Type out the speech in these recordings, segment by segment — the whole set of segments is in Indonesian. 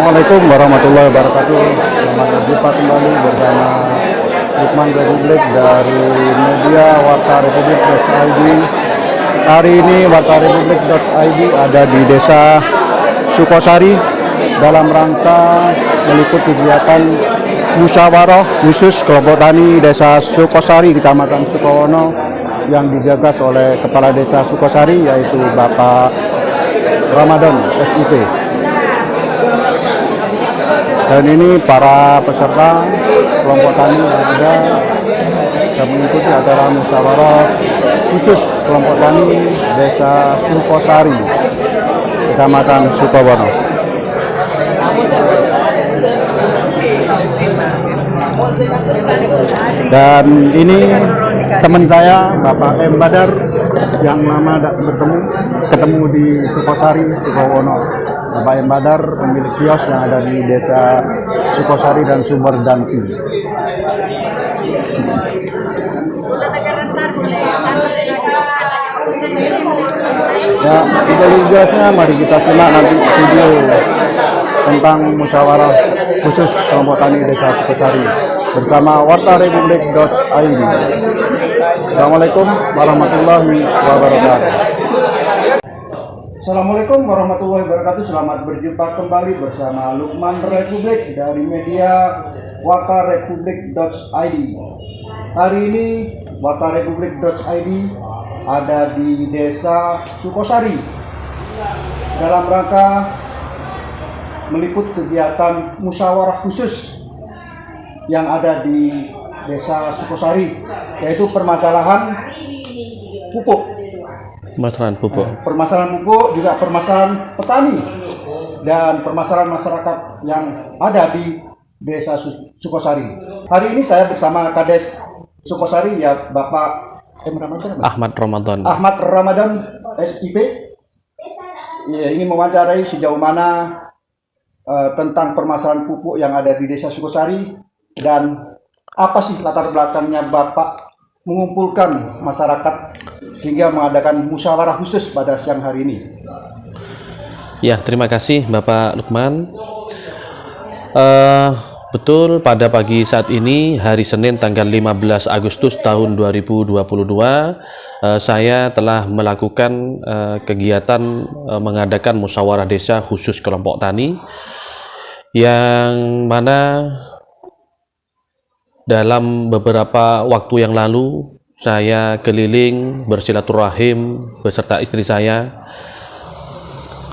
Assalamualaikum warahmatullahi wabarakatuh. Selamat berjumpa kembali bersama Lukman Republik dari media Warta Republik.id. Hari ini Warta Republik.id ada di Desa Sukosari dalam rangka meliput kegiatan musyawarah khusus kelompok tani Desa Sukosari, Kecamatan Sukowono yang digagas oleh Kepala Desa Sukosari, yaitu Bapak Ramadan SIP. Dan ini para peserta kelompok tani ada yang mengikuti acara musyawarah khusus kelompok tani Desa Sukosari, Kecamatan Sukowono. Dan ini teman saya, Bapak M. Badar, yang lama tidak ketemu di Sukosari, Sukowono. Bapak M. Badar, pemilik kios yang ada di Desa Sukosari dan Sumber Danti. Ya, kita jelasnya, mari kita simak nanti video tentang musyawarah khusus kelompok tani Desa Sukosari bersama Warta Republik.id. Assalamualaikum warahmatullahi wabarakatuh. Assalamualaikum warahmatullahi wabarakatuh. Selamat berjumpa kembali bersama Lukman Republik dari media Warta Republik.id. Hari ini Warta Republik.id ada di Desa Sukosari dalam rangka meliput kegiatan musyawarah khusus yang ada di Desa Sukosari, yaitu permasalahan pupuk. Permasalahan pupuk, juga permasalahan petani dan permasalahan masyarakat yang ada di Desa Sukosari. Hari ini saya bersama Kades Sukosari, ya, Bapak Ahmad Ramadan SIP. Ya, ini mewawancarai sejauh mana tentang permasalahan pupuk yang ada di Desa Sukosari dan apa sih latar belakangnya Bapak mengumpulkan masyarakat sehingga mengadakan musyawarah khusus pada siang hari ini. Ya, terima kasih Bapak Lukman. Betul, pada pagi saat ini hari Senin tanggal 15 Agustus tahun 2022 saya telah melakukan kegiatan mengadakan musyawarah desa khusus kelompok tani, yang mana dalam beberapa waktu yang lalu saya keliling bersilaturahim beserta istri saya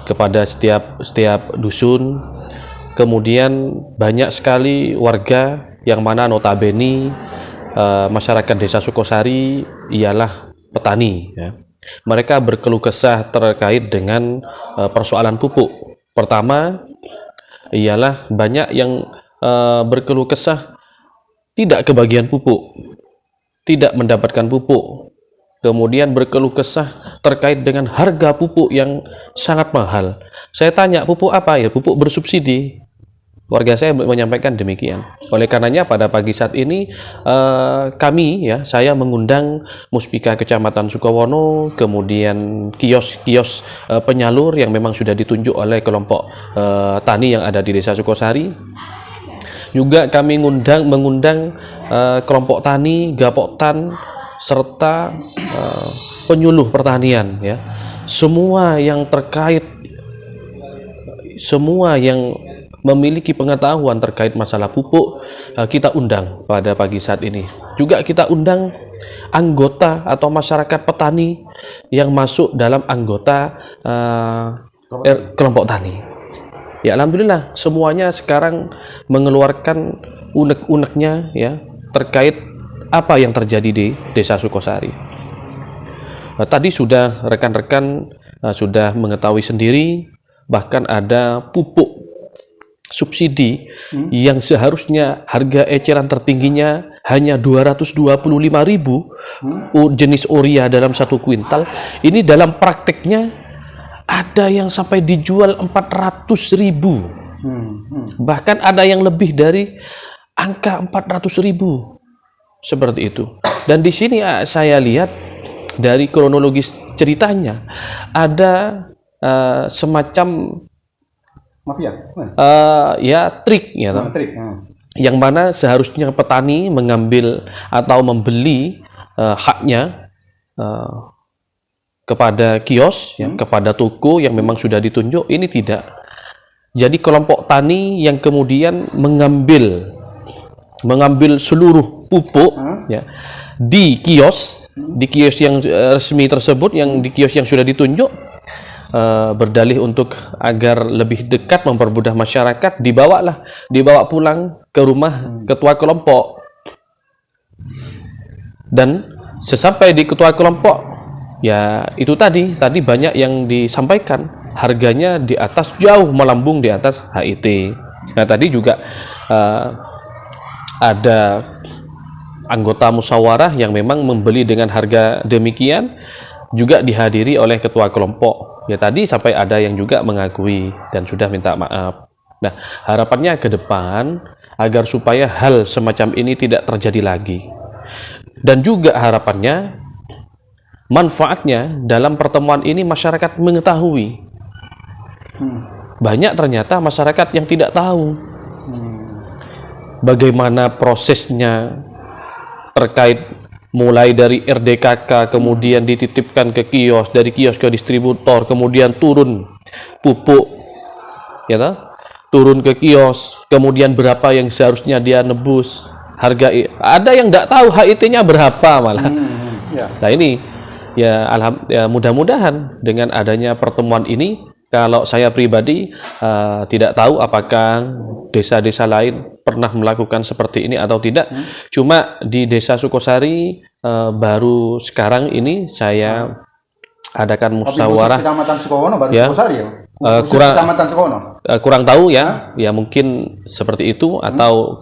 kepada setiap dusun. Kemudian banyak sekali warga yang mana notabene masyarakat Desa Sukosari ialah petani, ya. Mereka berkeluh kesah terkait dengan persoalan pupuk. Pertama ialah banyak yang berkeluh kesah tidak kebagian pupuk, tidak mendapatkan pupuk. Kemudian berkeluh kesah terkait dengan harga pupuk yang sangat mahal. Saya tanya, pupuk apa? Ya, pupuk bersubsidi. Warga saya menyampaikan demikian. Oleh karenanya pada pagi saat ini saya mengundang Muspika Kecamatan Sukowono, kemudian kios-kios penyalur yang memang sudah ditunjuk oleh kelompok tani yang ada di Desa Sukosari. Juga kami mengundang kelompok tani, gapoktan, serta penyuluh pertanian, ya. Semua yang terkait, semua yang memiliki pengetahuan terkait masalah pupuk kita undang pada pagi saat ini. Juga kita undang anggota atau masyarakat petani yang masuk dalam anggota kelompok tani. Ya, alhamdulillah semuanya sekarang mengeluarkan unek-uneknya, ya, terkait apa yang terjadi di Desa Sukosari. Tadi sudah rekan-rekan sudah mengetahui sendiri, bahkan ada pupuk subsidi yang seharusnya harga eceran tertingginya hanya 225.000 jenis urea dalam 1 kuintal. Ini dalam prakteknya ada yang sampai dijual 400.000, bahkan ada yang lebih dari angka 400.000, seperti itu. Dan di sini saya lihat dari kronologis ceritanya ada semacam Mafia. Ya trik ya toh. Trik. Yang mana seharusnya petani mengambil atau membeli haknya kepada kios, ya, kepada toko yang memang sudah ditunjuk. Ini tidak. Jadi kelompok tani yang kemudian mengambil seluruh pupuk ya, di kios yang resmi tersebut, yang di kios yang sudah ditunjuk, berdalih untuk agar lebih dekat mempermudah masyarakat, dibawa pulang ke rumah ketua kelompok. Dan sesampai di ketua kelompok, ya itu tadi banyak yang disampaikan, harganya di atas, jauh melambung di atas HIT. Nah tadi juga ada anggota musyawarah yang memang membeli dengan harga demikian, juga dihadiri oleh ketua kelompok. Ya tadi sampai ada yang juga mengakui dan sudah minta maaf. Nah harapannya ke depan agar supaya hal semacam ini tidak terjadi lagi. Dan juga harapannya, manfaatnya dalam pertemuan ini masyarakat mengetahui. Banyak ternyata masyarakat yang tidak tahu bagaimana prosesnya terkait mulai dari RDKK, kemudian dititipkan ke kios, dari kios ke distributor, kemudian turun pupuk, ya toh? Turun ke kios, kemudian berapa yang seharusnya dia nebus, harga, ada yang tidak tahu HIT-nya berapa malah. Nah ini ya, mudah-mudahan dengan adanya pertemuan ini, kalau saya pribadi tidak tahu apakah desa-desa lain pernah melakukan seperti ini atau tidak. Cuma di Desa Sukosari baru sekarang ini saya adakan musyawarah. Kecamatan Sukowono baru Ya. Sukosari ya? Kecamatan Sukowono. Kurang tahu ya, ya mungkin seperti itu, atau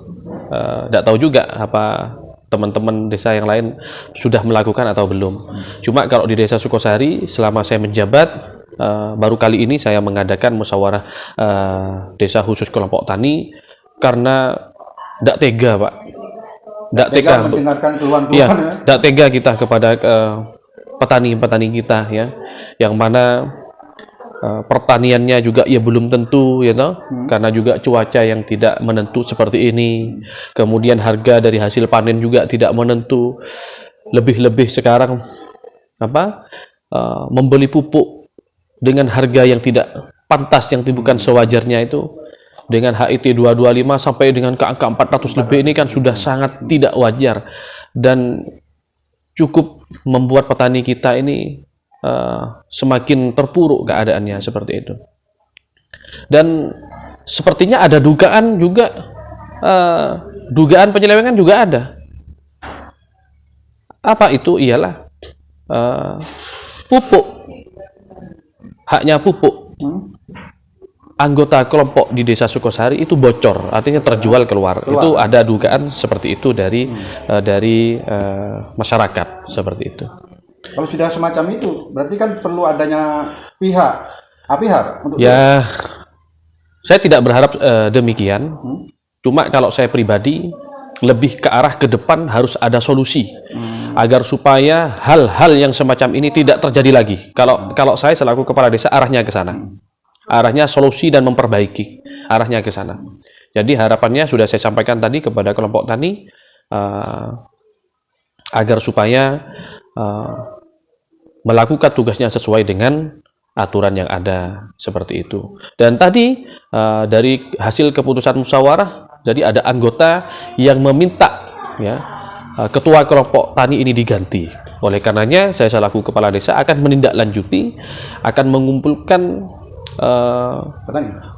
tidak tahu juga apa teman-teman desa yang lain sudah melakukan atau belum. Cuma kalau di Desa Sukosari selama saya menjabat, baru kali ini saya mengadakan musyawarah desa khusus kelompok tani, karena tidak tega Pak, tidak tega mendengarkan keluhan-keluhan ya, ya. tidak tega kita kepada petani-petani kita ya, yang mana pertaniannya juga ya belum tentu ya toh, karena juga cuaca yang tidak menentu seperti ini, kemudian harga dari hasil panen juga tidak menentu, lebih-lebih sekarang membeli pupuk dengan harga yang tidak pantas, yang bukan sewajarnya, itu dengan HIT 225 sampai dengan ke angka 400 lebih, ini kan sudah sangat tidak wajar dan cukup membuat petani kita ini semakin terpuruk keadaannya seperti itu. Dan sepertinya ada dugaan juga, dugaan penyelewengan juga ada. Apa itu? Ialah pupuk, haknya pupuk anggota kelompok di Desa Sukosari itu bocor, artinya terjual keluar. Itu ada dugaan seperti itu dari masyarakat seperti itu. Kalau sudah semacam itu, berarti kan perlu adanya pihak untuk ya. Saya tidak berharap demikian. Cuma kalau saya pribadi lebih ke arah ke depan harus ada solusi agar supaya hal-hal yang semacam ini tidak terjadi lagi. Kalau saya selaku kepala desa, arahnya ke sana. Arahnya solusi dan memperbaiki, arahnya ke sana. Jadi harapannya sudah saya sampaikan tadi kepada kelompok tani, agar supaya melakukan tugasnya sesuai dengan aturan yang ada seperti itu. Dan tadi dari hasil keputusan musyawarah, jadi ada anggota yang meminta ya, ketua kelompok tani ini diganti. Oleh karenanya saya selaku kepala desa akan menindaklanjuti, akan mengumpulkan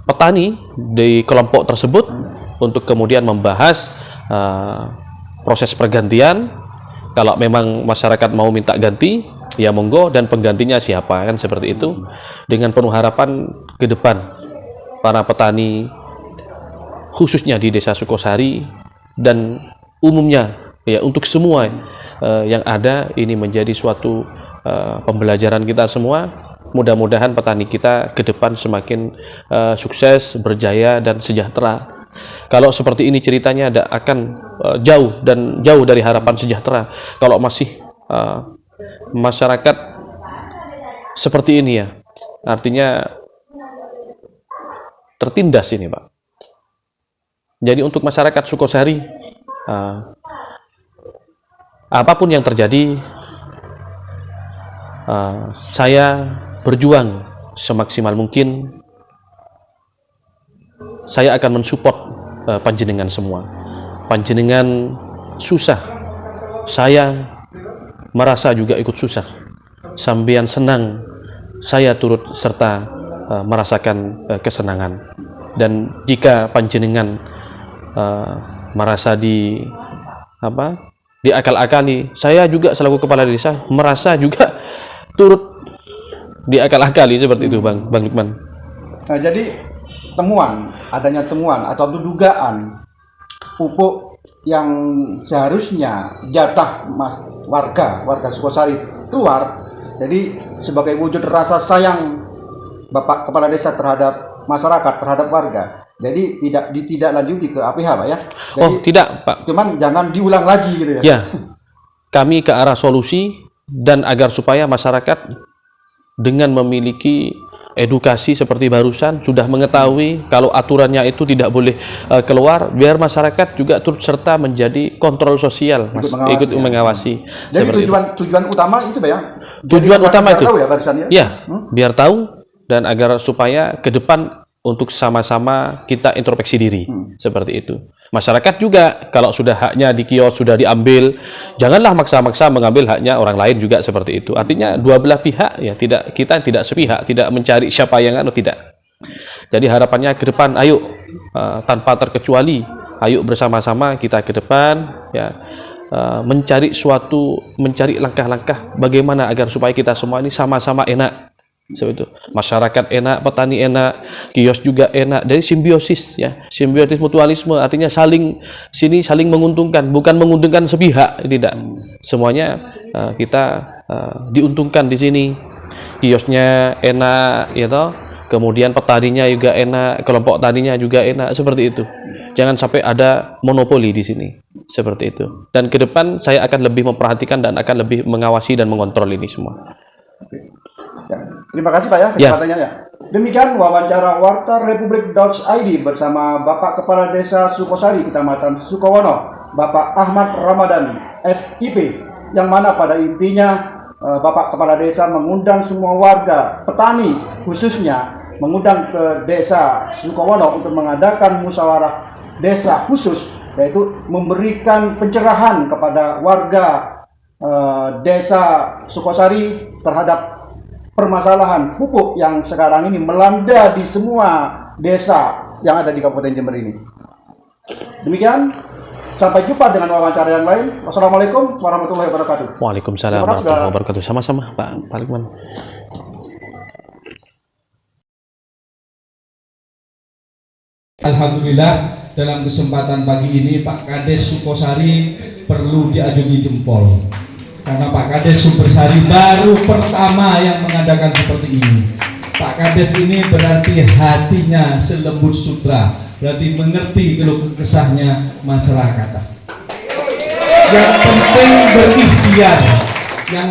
petani di kelompok tersebut untuk kemudian membahas proses pergantian. Kalau memang masyarakat mau minta ganti, ya monggo, dan penggantinya siapa, kan seperti itu. Dengan penuh harapan ke depan para petani khususnya di Desa Sukosari dan umumnya ya, untuk semua yang ada, ini menjadi suatu pembelajaran kita semua. Mudah-mudahan petani kita ke depan semakin sukses, berjaya, dan sejahtera. Kalau seperti ini ceritanya akan jauh dari harapan sejahtera. Kalau masih masyarakat seperti ini ya, artinya tertindas ini, Pak. Jadi untuk masyarakat Sukosari, apapun yang terjadi, saya berjuang semaksimal mungkin. Saya akan mensupport panjenengan semua. Panjenengan susah, saya merasa juga ikut susah. Sambian senang, saya turut serta merasakan kesenangan. Dan jika panjenengan merasa diakal-akali, saya juga selaku kepala desa merasa juga turut diakal-akali seperti itu, Bang Lukman. Nah, jadi adanya temuan atau dugaan pupuk yang seharusnya jatah warga Sukosari keluar. Jadi sebagai wujud rasa sayang Bapak Kepala Desa terhadap masyarakat, terhadap warga, jadi tidak ditindaklanjuti ke APH, Pak ya? Jadi, tidak, Pak. Cuman jangan diulang lagi gitu ya? Ya, kami ke arah solusi dan agar supaya masyarakat dengan memiliki edukasi seperti barusan sudah mengetahui kalau aturannya itu tidak boleh keluar, biar masyarakat juga turut serta menjadi kontrol sosial, Mas, ikut mengawasi. Jadi tujuan utama itu, Pak ya? Tujuan utama itu, ya, barusan, ya? Ya, biar tahu dan agar supaya ke depan untuk sama-sama kita introspeksi diri, seperti itu. Masyarakat juga kalau sudah haknya di kios sudah diambil, janganlah maksa-maksa mengambil haknya orang lain juga, seperti itu. Artinya dua belah pihak ya, kita tidak sepihak, tidak mencari siapa yang tidak. Jadi harapannya ke depan, ayo tanpa terkecuali, ayo bersama-sama kita ke depan ya, mencari langkah-langkah bagaimana agar supaya kita semua ini sama-sama enak. Seperti itu. Masyarakat enak, petani enak, kios juga enak. Dari simbiosis ya, simbiosis mutualisme, artinya saling menguntungkan, bukan menguntungkan sepihak, tidak. Semuanya kita diuntungkan di sini. Kiosnya enak, ya toh. Kemudian petaninya juga enak, kelompok taninya juga enak, seperti itu. Jangan sampai ada monopoli di sini, seperti itu. Dan ke depan saya akan lebih memperhatikan dan akan lebih mengawasi dan mengontrol ini semua. Ya, terima kasih Pak ya kesempatannya ya. Demikian wawancara Warta Republik.id bersama Bapak Kepala Desa Sukosari, Kecamatan Sukowono, Bapak Ahmad Ramadan, SIP, yang mana pada intinya Bapak Kepala Desa mengundang semua warga, petani khususnya, mengundang ke Desa Sukowono untuk mengadakan musyawarah desa khusus, yaitu memberikan pencerahan kepada warga Desa Sukosari terhadap permasalahan pupuk yang sekarang ini melanda di semua desa yang ada di Kabupaten Jember ini. Demikian, sampai jumpa dengan wawancara yang lain. Wassalamualaikum warahmatullahi wabarakatuh. Waalaikumsalam warahmatullahi wabarakatuh. Sama-sama Pak Lukman. Alhamdulillah, dalam kesempatan pagi ini Pak Kades Sukosari perlu diajungi jempol. Karena Pak Kades Sumbersari baru pertama yang mengadakan seperti ini. Pak Kades ini berarti hatinya selembut sutra, berarti mengerti keluh kesahnya masyarakat. Yang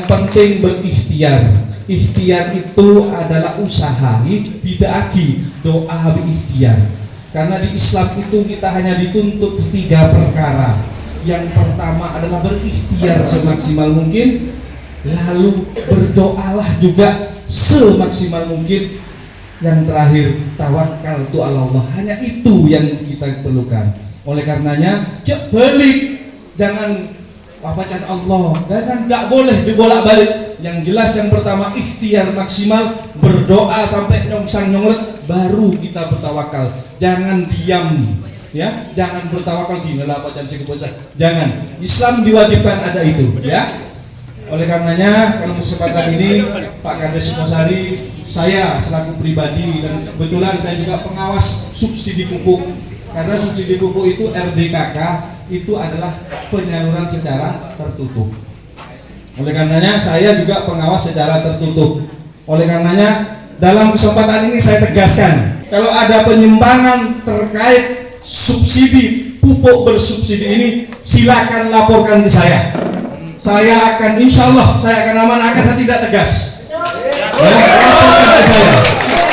penting berikhtiar. Ikhtiar itu adalah usaha, bid'agi, doa berikhtiar. Karena di Islam itu kita hanya dituntut 3 perkara. Yang pertama adalah berikhtiar semaksimal mungkin, lalu berdoalah juga semaksimal mungkin, yang terakhir tawakal tu Allah. Hanya itu yang kita perlukan. Oleh karenanya cek balik, jangan bacaan Allah, dan nggak boleh dibolak-balik. Yang jelas yang pertama ikhtiar maksimal, berdoa sampai nyongsang nyonglet, baru kita bertawakal. Jangan diam. Ya, jangan bertawakal di dalam bacaan sekebesar. Jangan. Islam diwajibkan ada itu, ya. Oleh karenanya, kalau kesempatan ini Pak Kades Sukosari, saya selaku pribadi dan kebetulan saya juga pengawas subsidi pupuk. Karena subsidi pupuk itu RDKK itu adalah penyaluran secara tertutup. Oleh karenanya saya juga pengawas secara tertutup. Oleh karenanya dalam kesempatan ini saya tegaskan, kalau ada penyimpangan terkait subsidi pupuk bersubsidi ini, silakan laporkan ke saya. Saya akan, insya Allah saya akan amanahkan, saya tidak tegas. Ya, laporkan ke saya.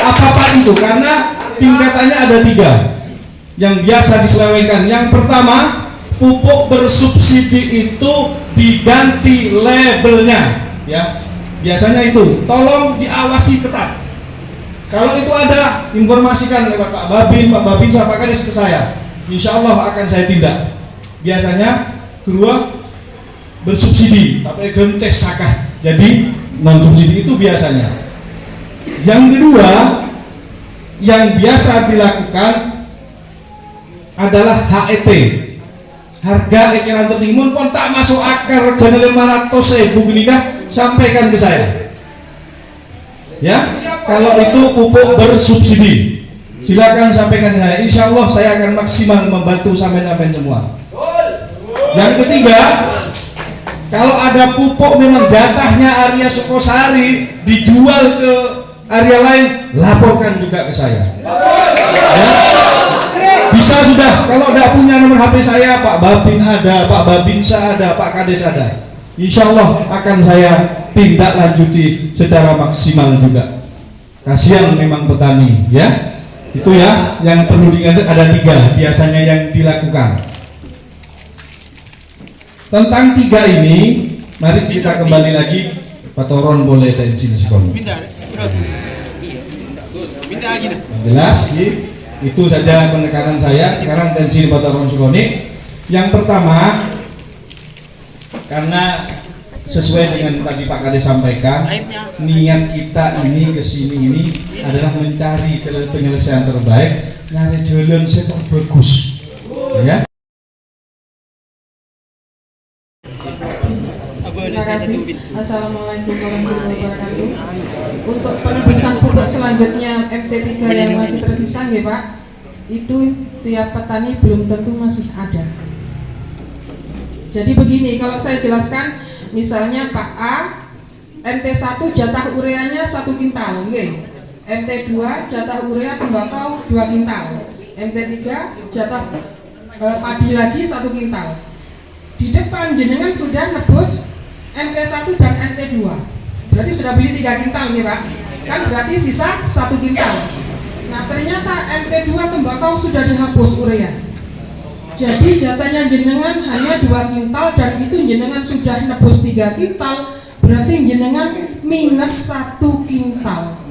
Apa-apa itu, karena tingkatannya ada 3 yang biasa diselewengkan. Yang pertama, pupuk bersubsidi itu diganti labelnya, ya. Biasanya itu, tolong diawasi ketat. Kalau itu ada, informasikan lewat Pak Babin, Pak Babinsa, Pak Kadis ke saya. Insya Allah akan saya tindak. Biasanya kedua bersubsidi, tapi gentes sakah. Jadi non subsidi itu biasanya. Yang kedua yang biasa dilakukan adalah HET, harga eceran tertinggi. Pun tak masuk akar regane 500.000 gini kan, sampaikan ke saya. Ya, kalau itu pupuk bersubsidi, silakan sampaikan ke saya. Insya Allah saya akan maksimal membantu sampai-sampai semua. Yang ketiga, kalau ada pupuk memang jatahnya area Sukosari dijual ke area lain, laporkan juga ke saya. Ya. Bisa sudah, kalau tidak punya nomor HP saya, Pak Babin ada, Pak Babinsa ada, Pak Kades ada. Insya Allah akan saya tindak lanjuti secara maksimal juga. Kasihan memang petani, ya. Itu ya, yang perlu diingat ada 3 biasanya yang dilakukan. Tentang 3 ini, mari kita kembali lagi. Pak Toron boleh tensi sekolah. Jelas, itu saja penekanan saya. Sekarang tensi Pak Toron Sukoni. Yang pertama, karena sesuai dengan tadi Pak Kades sampaikan, niat kita ini kesini ini adalah mencari penyelesaian terbaik, nyari jalan yang terbagus, ya. Terima kasih. Assalamualaikum warahmatullahi wabarakatuh. Untuk penebusan pupuk selanjutnya MT3 yang masih tersisa nggih Pak, itu tiap petani belum tentu masih ada. Jadi begini, kalau saya jelaskan, misalnya Pak A, MT1 jatah ureanya 1 kintal, nggih. MT2 jatah urea tembakau 2 kintal. MT3 jatah padi lagi 1 kintal. Di depan jenengan sudah nebus MT1 dan MT2, berarti sudah beli 3 kintal nih Pak, kan berarti sisa 1 kintal. Nah ternyata MT2 tembakau sudah dihapus urea, jadi jatahnya jenengan hanya 2 kintal dan itu jenengan sudah nebus 3 kintal, berarti jenengan minus 1 kintal.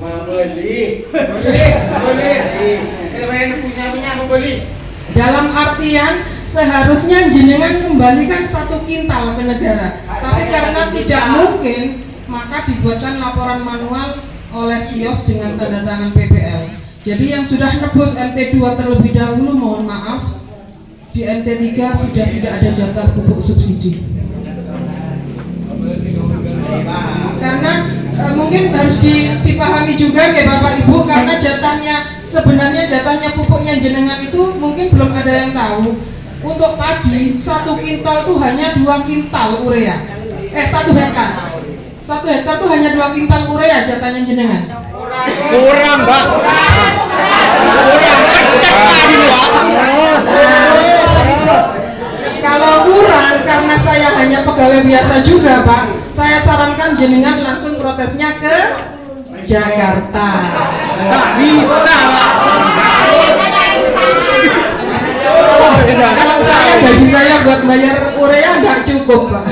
Dalam artian seharusnya jenengan kembalikan 1 kintal ke negara, tapi karena tidak mungkin, maka dibuatkan laporan manual oleh kios dengan tanda tangan PPL. Jadi yang sudah nebus MT2 terlebih dahulu, mohon maaf, di MT3 sudah tidak ada jatah pupuk subsidi. Karena mungkin harus dipahami juga ya Bapak Ibu, karena sebenarnya jatahnya pupuknya jenengan itu mungkin belum ada yang tahu. Untuk padi 1 kintal itu hanya 2 kintal urea. 1 hektar. 1 hektar itu hanya 2 kintal urea jatahnya jenengan. Kurang, Pak. Kalau kurang, karena saya hanya pegawai biasa juga Pak, saya sarankan jenengan langsung protesnya ke Jakarta. Bisa, Pak. Kalau saya gaji saya buat bayar urea nggak cukup Pak.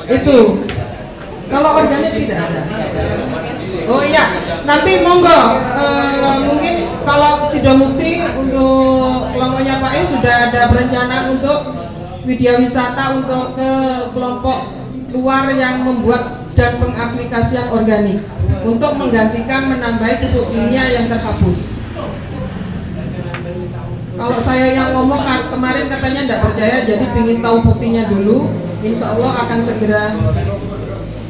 Itu. Kalau organik tidak ada. Oh iya, nanti monggo mungkin kalau Sidomukti untuk kelompoknya Pak Is sudah ada perencanaan untuk widya wisata untuk ke kelompok luar yang membuat dan pengaplikasian organik untuk menggantikan menambahi pupuk kimia yang terhapus. Kalau saya yang ngomong kemarin katanya tidak percaya, jadi ingin tahu buktinya dulu. Insya Allah akan segera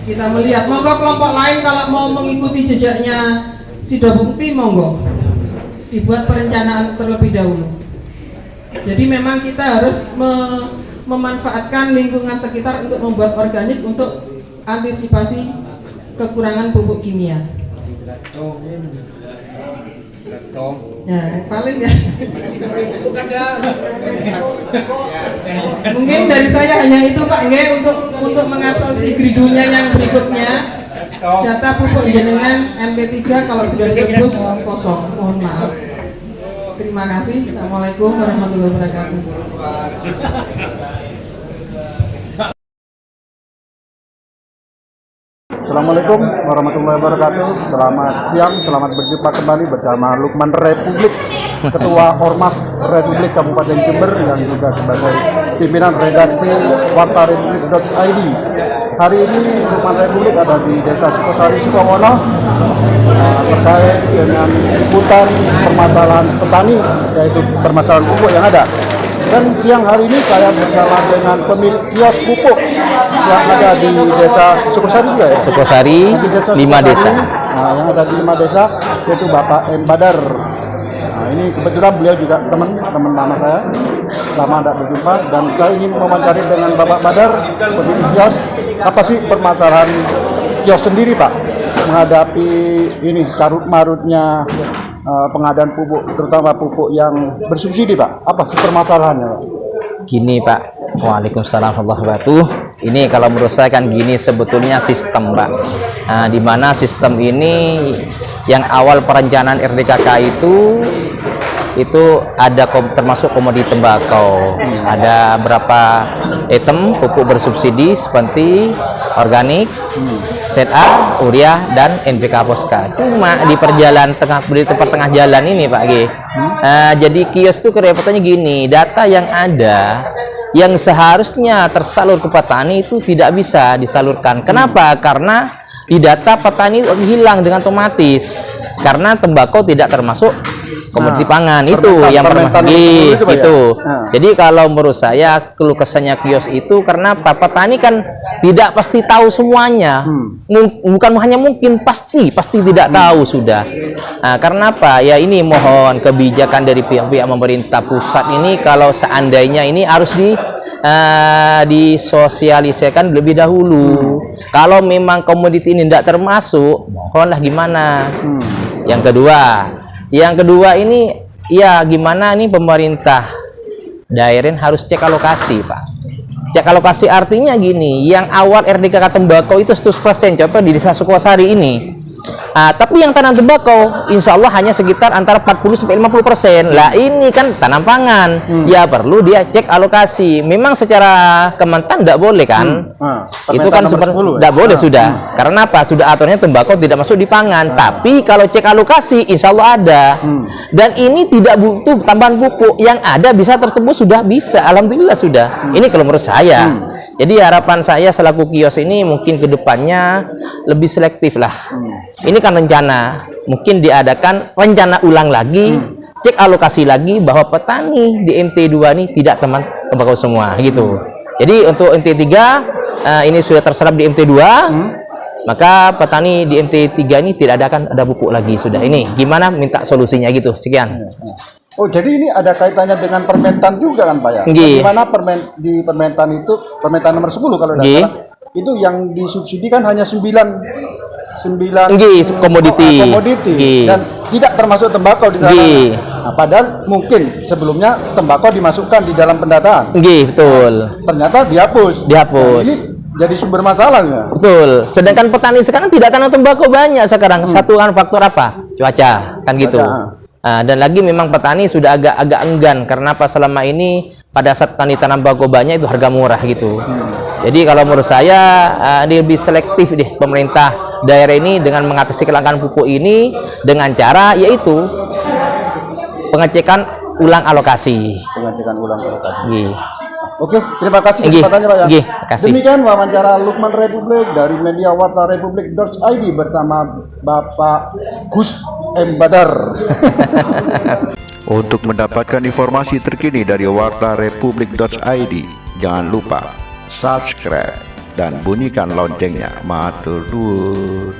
kita melihat. Monggo kelompok lain kalau mau mengikuti jejaknya Sidomukti, monggo dibuat perencanaan terlebih dahulu. Jadi memang kita harus memanfaatkan lingkungan sekitar untuk membuat organik untuk antisipasi kekurangan pupuk kimia. Ya, paling ya. Mungkin dari saya hanya itu Pak Nge, untuk mengatasi gridunya yang berikutnya. Jatah pupuk jenengan MT3 kalau sudah ditebus kosong. Mohon maaf. Terima kasih. Assalamualaikum warahmatullahi wabarakatuh. Assalamualaikum warahmatullahi wabarakatuh. Selamat siang, selamat berjumpa kembali bersama Lukman Republik, Ketua Ormas Republik Kabupaten Jember yang juga sebagai pimpinan redaksi wartarepublik.id. Hari ini Lukman Republik ada di Desa Sukosari, Sukomono, terkait dengan liputan permasalahan petani, yaitu permasalahan pupuk yang ada. Dan siang hari ini saya bersama dengan pemilik kios pupuk yang ada di Desa Sukosari juga ya? Sukosari, Di desa 5 Sukosari, desa. Nah, yang ada di 5 desa yaitu Bapak M. Badar. Nah, ini kebetulan beliau juga teman lama saya, lama tidak berjumpa, dan saya ingin mewawancari dengan Bapak Badar, pemilik kios, apa sih permasalahan kios sendiri Pak menghadapi ini carut marutnya pengadaan pupuk, terutama pupuk yang bersubsidi Pak. Apa sih permasalahannya Pak? Gini Pak, waalaikumsalam warahmatullahi wabarakatuh. Ini kalau menurut saya kan gini sebetulnya sistem Pak. Nah, di mana sistem ini yang awal perencanaan RDKK itu ada termasuk komoditi tembakau. Ada berapa item pupuk bersubsidi seperti organik, ZA, urea, dan NPK Poska. Cuma di tempat tengah jalan ini Pak G. Jadi kios itu kerepotannya gini, data yang ada yang seharusnya tersalur ke petani itu tidak bisa disalurkan. Kenapa? Karena di data petani hilang dengan otomatis karena tembakau tidak termasuk komoditi pangan. Itu yang permasalahan itu. Jadi kalau menurut saya keluh kesahnya kios itu karena petani kan tidak pasti tahu semuanya. Bukan hanya mungkin, pasti tidak tahu sudah. Nah, karena apa? Ya ini mohon kebijakan dari pihak-pihak pemerintah pusat ini kalau seandainya ini harus disosialisasikan lebih dahulu. Kalau memang komoditi ini tidak termasuk, mohonlah gimana. Yang kedua ini ya gimana nih pemerintah daerah harus cek alokasi Pak. Cek alokasi artinya gini, yang awal RDKK tembakau itu 100%, contoh di Desa Sukosari ini. Tapi yang tanam tembakau insya Allah hanya sekitar antara 40-50%. Lah ini kan tanam pangan, ya perlu dia cek alokasi. Memang secara Kementan tidak boleh kan? Itu kan seperti tidak boleh sudah. Karena apa? Sudah aturannya tembakau tidak masuk di pangan. Tapi kalau cek alokasi insya Allah ada. Dan ini tidak butuh tambahan pupuk, yang ada bisa tersebut sudah bisa. Alhamdulillah sudah. Ini kalau menurut saya. Jadi harapan saya selaku kios ini mungkin kedepannya lebih selektif lah. Ini kan rencana, mungkin diadakan rencana ulang lagi, cek alokasi lagi bahwa petani di MT2 ini tidak teman tembakau semua gitu. Jadi untuk MT3 ini sudah terserap di MT2, maka petani di MT3 ini tidak ada pupuk lagi sudah. Ini gimana minta solusinya gitu. Sekian. Oh, jadi ini ada kaitannya dengan Permentan juga kan Pak ya? Bagaimana di Permentan itu, Permentan nomor 10 kalau tidak salah, itu yang disubsidi kan hanya 9 komoditi dan tidak termasuk tembakau di sana. Nah, padahal mungkin sebelumnya tembakau dimasukkan di dalam pendataan. Betul. Ternyata dihapus. Nah, ini jadi sumber masalahnya. Betul. Sedangkan petani sekarang tidak tanam tembakau banyak sekarang. Satu kan faktor apa? Cuaca kan gitu. Dan lagi memang petani sudah agak enggan karena apa selama ini pada saat petani tanam tembakau banyak itu harga murah gitu. Jadi kalau menurut saya ini lebih selektif deh pemerintah daerah ini dengan mengatasi kelangkaan pupuk ini dengan cara yaitu pengecekan ulang alokasi. Oke, terima kasih kesempatannya Pak ya. Kasih. Demikian wawancara Lukman Republik dari media wartarepublik.id bersama Bapak Gus M. Badar. Untuk mendapatkan informasi terkini dari wartarepublik.id, jangan lupa subscribe dan bunyikan loncengnya. Matur nuwun.